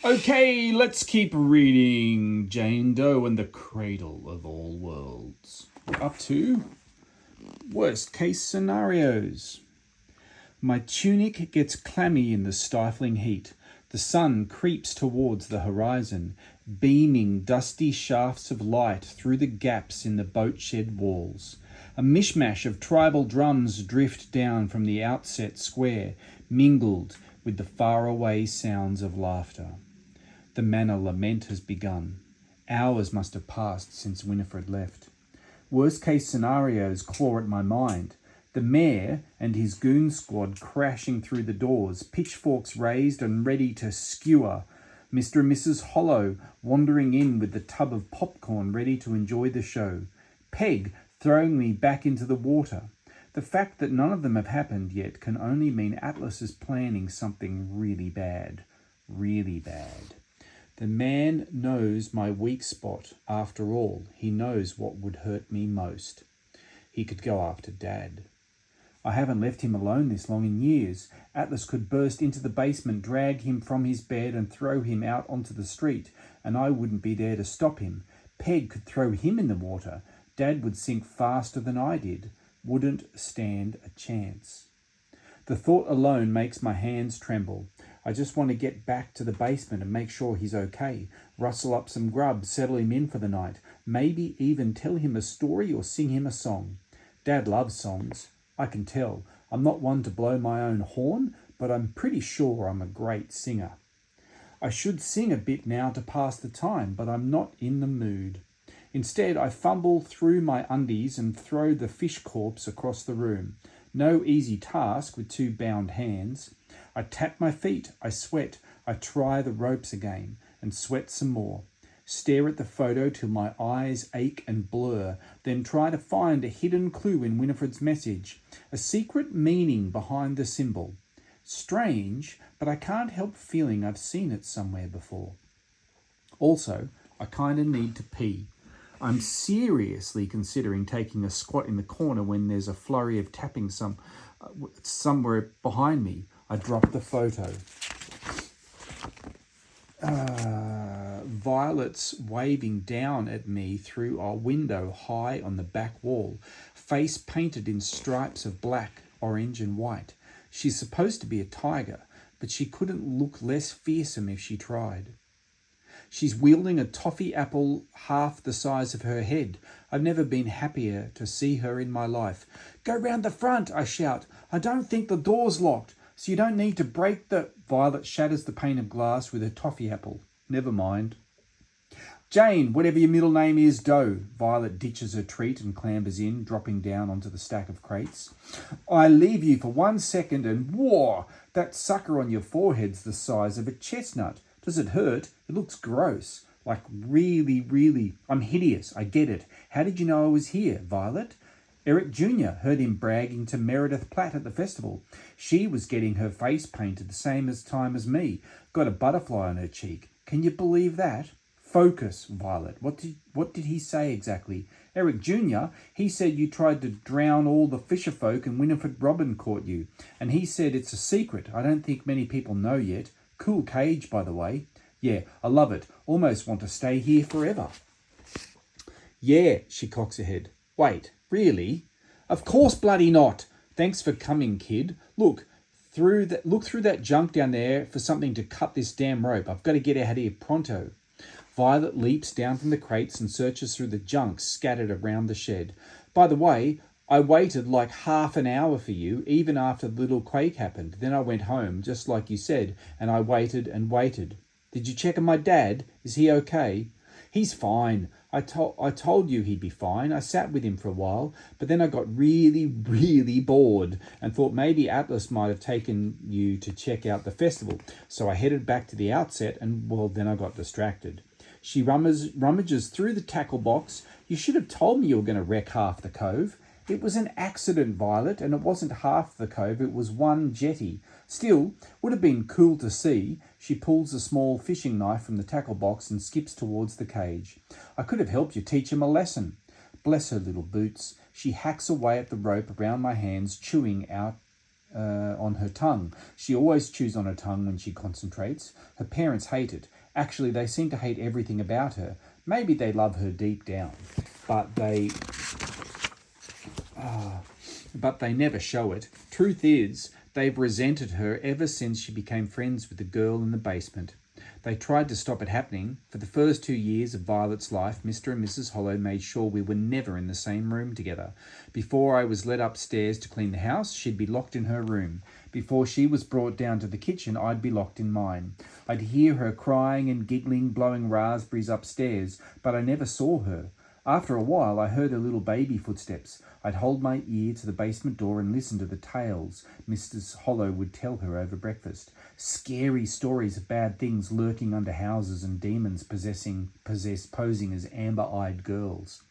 Okay, let's keep reading Jane Doe and the Cradle of All Worlds. We're up to worst case scenarios. My tunic gets clammy in the stifling heat. The sun creeps towards the horizon, beaming dusty shafts of light through the gaps in the boat shed walls. A mishmash of tribal drums drift down from the outset square, mingled with the faraway sounds of laughter. The manor lament has begun. Hours must have passed since Winifred left. Worst case scenarios claw at my mind. The mayor and his goon squad crashing through the doors, pitchforks raised and ready to skewer. Mr. and Mrs. Hollow wandering in with the tub of popcorn ready to enjoy the show. Peg throwing me back into the water. The fact that none of them have happened yet can only mean Atlas is planning something really bad. Really bad. The man knows my weak spot. After all, he knows what would hurt me most. He could go after Dad. I haven't left him alone this long in years. Atlas could burst into the basement, drag him from his bed and throw him out onto the street, and I wouldn't be there to stop him. Peg could throw him in the water. Dad would sink faster than I did. Wouldn't stand a chance. The thought alone makes my hands tremble. I just want to get back to the basement and make sure he's okay. Rustle up some grub, settle him in for the night. Maybe even tell him a story or sing him a song. Dad loves songs. I can tell. I'm not one to blow my own horn, but I'm pretty sure I'm a great singer. I should sing a bit now to pass the time, but I'm not in the mood. Instead, I fumble through my undies and throw the fish corpse across the room. No easy task with two bound hands. I tap my feet, I sweat, I try the ropes again, and sweat some more. Stare at the photo till my eyes ache and blur, then try to find a hidden clue in Winifred's message, a secret meaning behind the symbol. Strange, but I can't help feeling I've seen it somewhere before. Also, I kind of need to pee. I'm seriously considering taking a squat in the corner when there's a flurry of tapping somewhere behind me. I drop the photo. Violet's waving down at me through a window high on the back wall, face painted in stripes of black, orange and white. She's supposed to be a tiger, but she couldn't look less fearsome if she tried. She's wielding a toffee apple half the size of her head. I've never been happier to see her in my life. Go round the front, I shout. I don't think the door's locked, so you don't need to break the... Violet shatters the pane of glass with her toffee apple. Never mind. Jane, whatever your middle name is, Doe. Violet ditches her treat and clambers in, dropping down onto the stack of crates. I leave you for 1 second and whoa, that sucker on your forehead's the size of a chestnut. Does it hurt? It looks gross. Like really. I'm hideous. I get it. How did you know I was here, Violet? Eric Jr. heard him bragging to Meredith Platt at the festival. She was getting her face painted the same time as me. Got a butterfly on her cheek. Can you believe that? Focus, Violet. What did he say exactly? Eric Jr., he said you tried to drown all the fisher folk and Winifred Robin caught you. And he said it's a secret. I don't think many people know yet. Cool cage, by the way. Yeah, I love it. Almost want to stay here forever. Yeah, she cocks her head. Wait, really? Of course bloody not. Thanks for coming, kid. Look through that junk down there for something to cut this damn rope. I've got to get out of here pronto. Violet leaps down from the crates and searches through the junk scattered around the shed. By the way, I waited like half an hour for you, even after the little quake happened. Then I went home, just like you said, and I waited and waited. Did you check on my dad? Is he okay? He's fine. I told you he'd be fine. I sat with him for a while, but then I got really bored and thought maybe Atlas might have taken you to check out the festival. So I headed back to the outset and, well, then I got distracted. She rummages through the tackle box. You should have told me you were going to wreck half the cove. It was an accident, Violet, and it wasn't half the cove, it was one jetty. Still, would have been cool to see. She pulls a small fishing knife from the tackle box and skips towards the cage. I could have helped you teach him a lesson. Bless her little boots. She hacks away at the rope around my hands, chewing out on her tongue. She always chews on her tongue when she concentrates. Her parents hate it. Actually, they seem to hate everything about her. Maybe they love her deep down, but they never show it. Truth is, they've resented her ever since she became friends with the girl in the basement. They tried to stop it happening. For the first 2 years of Violet's life, Mr. and Mrs. Hollow made sure we were never in the same room together. Before I was led upstairs to clean the house, she'd be locked in her room. Before she was brought down to the kitchen, I'd be locked in mine. I'd hear her crying and giggling, blowing raspberries upstairs, but I never saw her. After a while, I heard her little baby footsteps. I'd hold my ear to the basement door and listen to the tales Mrs. Hollow would tell her over breakfast. Scary stories of bad things lurking under houses and demons posing as amber-eyed girls.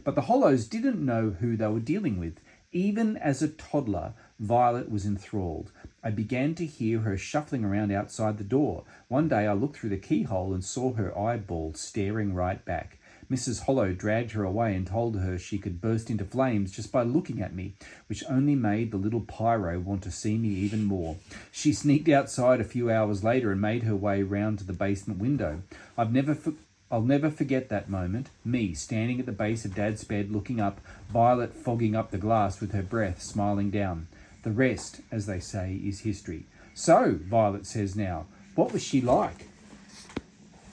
But the Hollows didn't know who they were dealing with. Even as a toddler, Violet was enthralled. I began to hear her shuffling around outside the door. One day I looked through the keyhole and saw her eyeballs staring right back. Mrs. Hollow dragged her away and told her she could burst into flames just by looking at me, which only made the little pyro want to see me even more. She sneaked outside a few hours later and made her way round to the basement window. I'll never forget that moment, me standing at the base of Dad's bed looking up, Violet fogging up the glass with her breath, smiling down. The rest, as they say, is history. So, Violet says now, what was she like?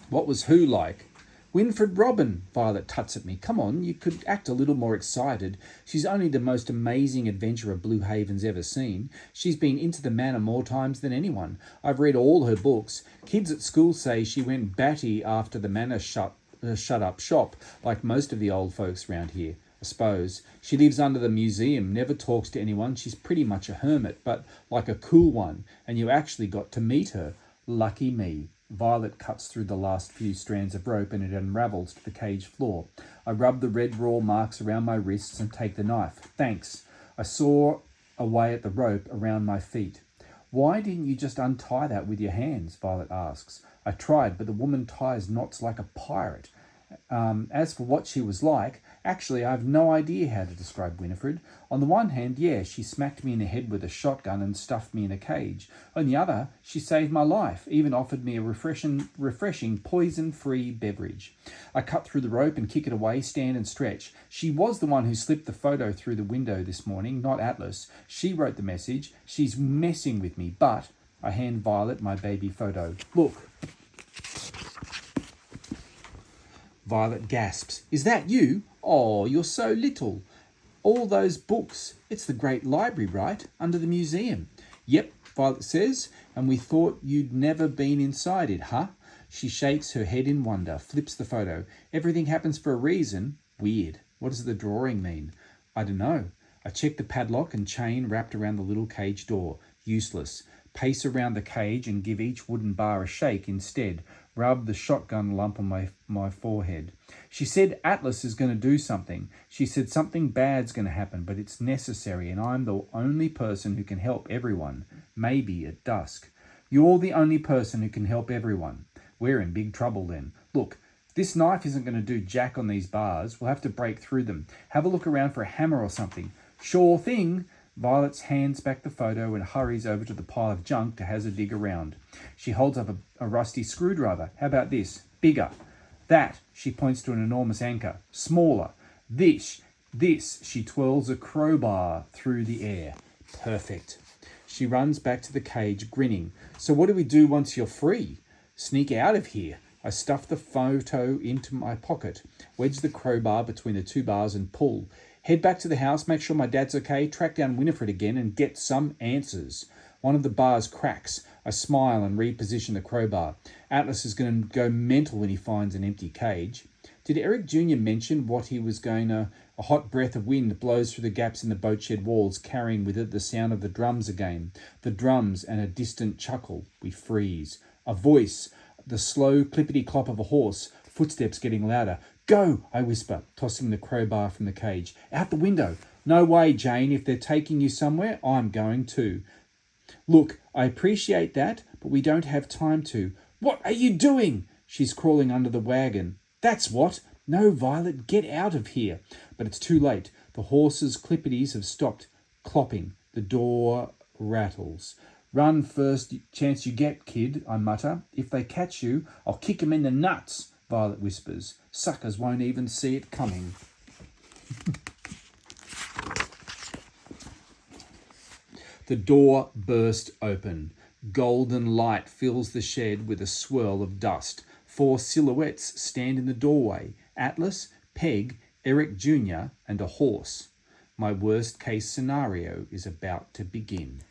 What was who like? Winifred Robin, Violet tuts at me. Come on, you could act a little more excited. She's only the most amazing adventurer Blue Haven's ever seen. She's been into the manor more times than anyone. I've read all her books. Kids at school say she went batty after the manor shut up shop, like most of the old folks round here. I suppose. She lives under the museum, never talks to anyone. She's pretty much a hermit, but like a cool one, and you actually got to meet her. Lucky me. Violet cuts through the last few strands of rope and it unravels to the cage floor. I rub the red raw marks around my wrists and take the knife. Thanks. I saw away at the rope around my feet. Why didn't you just untie that with your hands? Violet asks. I tried, but the woman ties knots like a pirate. As for what she was like, actually, I have no idea how to describe Winifred. On the one hand, yeah, she smacked me in the head with a shotgun and stuffed me in a cage. On the other, she saved my life, even offered me a refreshing poison-free beverage. I cut through the rope and kick it away, stand and stretch. She was the one who slipped the photo through the window this morning, not Atlas. She wrote the message. She's messing with me, but I hand Violet my baby photo. Look. Violet gasps. Is that you? Oh, you're so little. All those books. It's the great library, right? Under the museum. Yep, Violet says, and we thought you'd never been inside it, huh? She shakes her head in wonder, flips the photo. Everything happens for a reason. Weird. What does the drawing mean? I don't know. I check the padlock and chain wrapped around the little cage door. Useless. Pace around the cage and give each wooden bar a shake instead. Rub the shotgun lump on my forehead. She said Atlas is going to do something. She said something bad's going to happen, but it's necessary, and I'm the only person who can help everyone. Maybe at dusk. You're the only person who can help everyone. We're in big trouble then. Look, this knife isn't going to do jack on these bars. We'll have to break through them. Have a look around for a hammer or something. Sure thing. Violet hands back the photo and hurries over to the pile of junk to hazard dig around. She holds up a rusty screwdriver. How about this? Bigger. That, she points to an enormous anchor. Smaller. This, she twirls a crowbar through the air. Perfect. She runs back to the cage, grinning. So what do we do once you're free? Sneak out of here. I stuff the photo into my pocket, wedge the crowbar between the two bars and pull. Head back to the house, make sure my dad's okay, track down Winifred again and get some answers. One of the bars cracks. I smile and reposition the crowbar. Atlas is going to go mental when he finds an empty cage. Did Eric Jr. mention what he was going to... A hot breath of wind blows through the gaps in the boat shed walls, carrying with it the sound of the drums again. The drums and a distant chuckle. We freeze. A voice. The slow clippity-clop of a horse. Footsteps getting louder. Go, I whisper, tossing the crowbar from the cage. Out the window. No way, Jane. If they're taking you somewhere, I'm going too. Look, I appreciate that, but we don't have time to. What are you doing? She's crawling under the wagon. That's what. No, Violet, get out of here. But it's too late. The horse's clippities have stopped clopping. The door rattles. Run first chance you get, kid, I mutter. If they catch you, I'll kick 'em in the nuts, Violet whispers. Suckers won't even see it coming. The door burst open. Golden light fills the shed with a swirl of dust. 4 silhouettes stand in the doorway. Atlas, Peg, Eric Jr. and a horse. My worst case scenario is about to begin.